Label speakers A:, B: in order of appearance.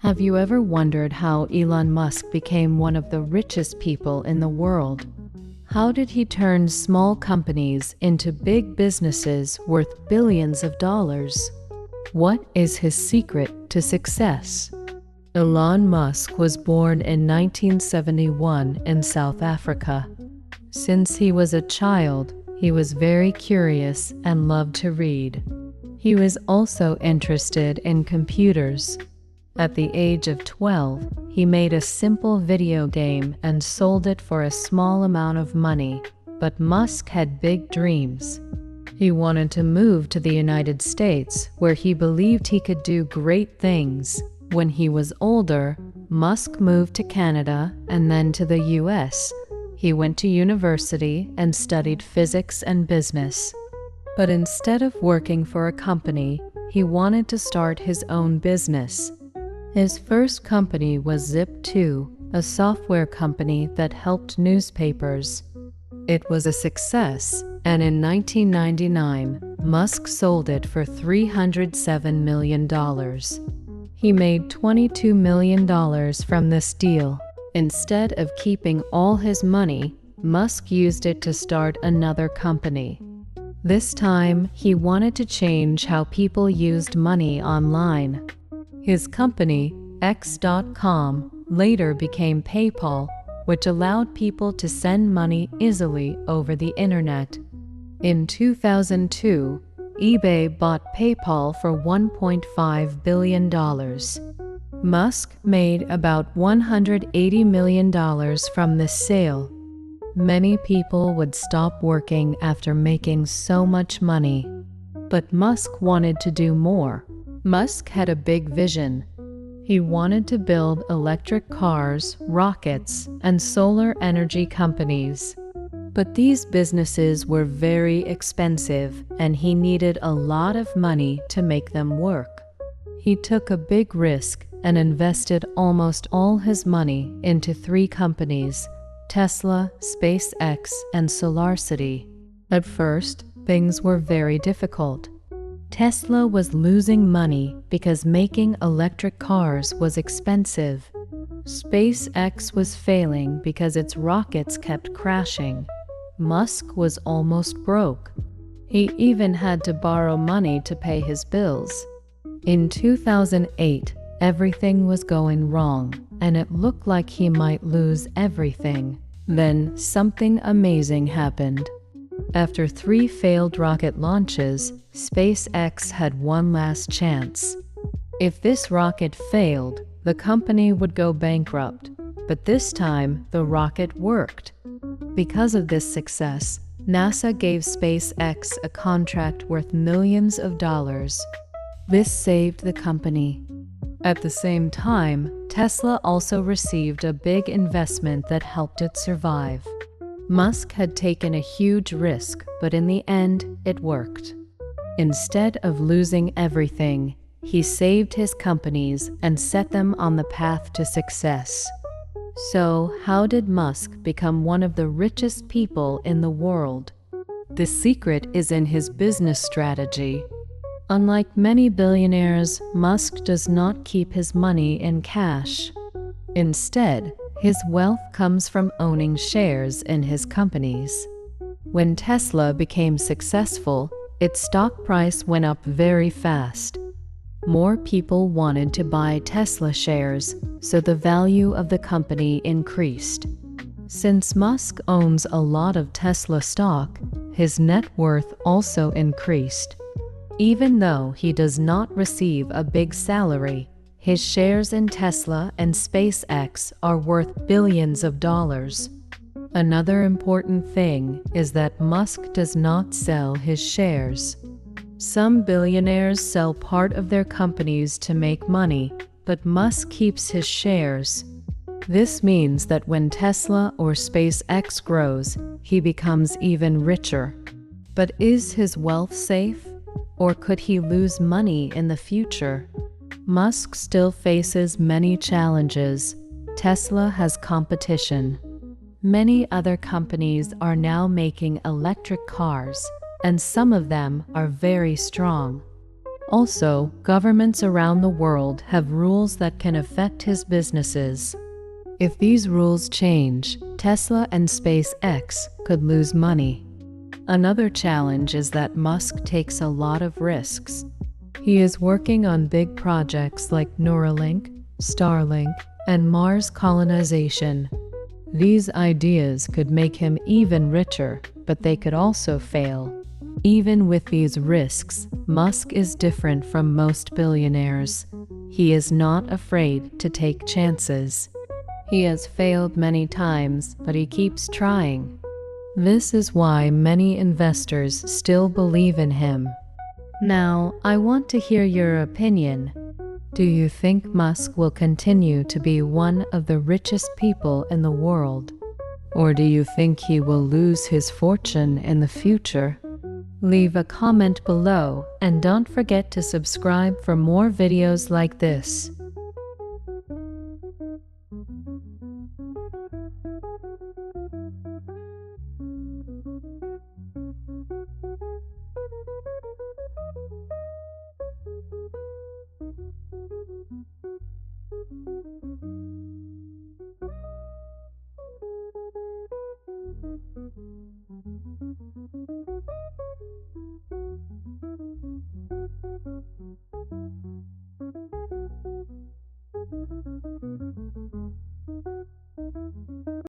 A: Have you ever wondered how Elon Musk became one of the richest people in the world? How did he turn small companies into big businesses worth billions of dollars? What is his secret to success? Elon Musk was born in 1971 in South Africa. Since he was a child, he was very curious and loved to read. He was also interested in computers. At the age of 12, he made a simple video game and sold it for a small amount of money. But Musk had big dreams. He wanted to move to the United States, where he believed he could do great things. When he was older, Musk moved to Canada and then to the US. He went to university and studied physics and business. But instead of working for a company, he wanted to start his own business. His first company was Zip2, a software company that helped newspapers. It was a success, and in 1999, Musk sold it for $307 million. He made $22 million from this deal. Instead of keeping all his money, Musk used it to start another company. This time, he wanted to change how people used money online. His company, X.com, later became PayPal, which allowed people to send money easily over the internet. In 2002, eBay bought PayPal for $1.5 billion. Musk made about $180 million from this sale. Many people would stop working after making so much money. But Musk wanted to do more. Musk had a big vision. He wanted to build electric cars, rockets, and solar energy companies. But these businesses were very expensive, and he needed a lot of money to make them work. He took a big risk and invested almost all his money into 3 companies: Tesla, SpaceX, and SolarCity. At first, things were very difficult. Tesla was losing money because making electric cars was expensive. SpaceX was failing because its rockets kept crashing. Musk was almost broke. He even had to borrow money to pay his bills. In 2008, everything was going wrong, and it looked like he might lose everything. Then something amazing happened. After 3 failed rocket launches, SpaceX had one last chance. If this rocket failed, the company would go bankrupt. But this time, the rocket worked. Because of this success, NASA gave SpaceX a contract worth millions of dollars. This saved the company. At the same time, Tesla also received a big investment that helped it survive. Musk had taken a huge risk, but in the end, it worked. Instead of losing everything, he saved his companies and set them on the path to success. So, how did Musk become one of the richest people in the world? The secret is in his business strategy. Unlike many billionaires, Musk does not keep his money in cash. Instead, his wealth comes from owning shares in his companies. When Tesla became successful, its stock price went up very fast. More people wanted to buy Tesla shares, so the value of the company increased. Since Musk owns a lot of Tesla stock, his net worth also increased. Even though he does not receive a big salary, his shares in Tesla and SpaceX are worth billions of dollars. Another important thing is that Musk does not sell his shares. Some billionaires sell part of their companies to make money, but Musk keeps his shares. This means that when Tesla or SpaceX grows, he becomes even richer. But is his wealth safe? Or could he lose money in the future? Musk still faces many challenges. Tesla has competition. Many other companies are now making electric cars, and some of them are very strong. Also, governments around the world have rules that can affect his businesses. If these rules change, Tesla and SpaceX could lose money. Another challenge is that Musk takes a lot of risks. He is working on big projects like Neuralink, Starlink, and Mars colonization. These ideas could make him even richer, but they could also fail. Even with these risks, Musk is different from most billionaires. He is not afraid to take chances. He has failed many times, but he keeps trying. This is why many investors still believe in him. Now, I want to hear your opinion. Do you think Musk will continue to be one of the richest people in the world? Or do you think he will lose his fortune in the future? Leave a comment below and don't forget to subscribe for more videos like this.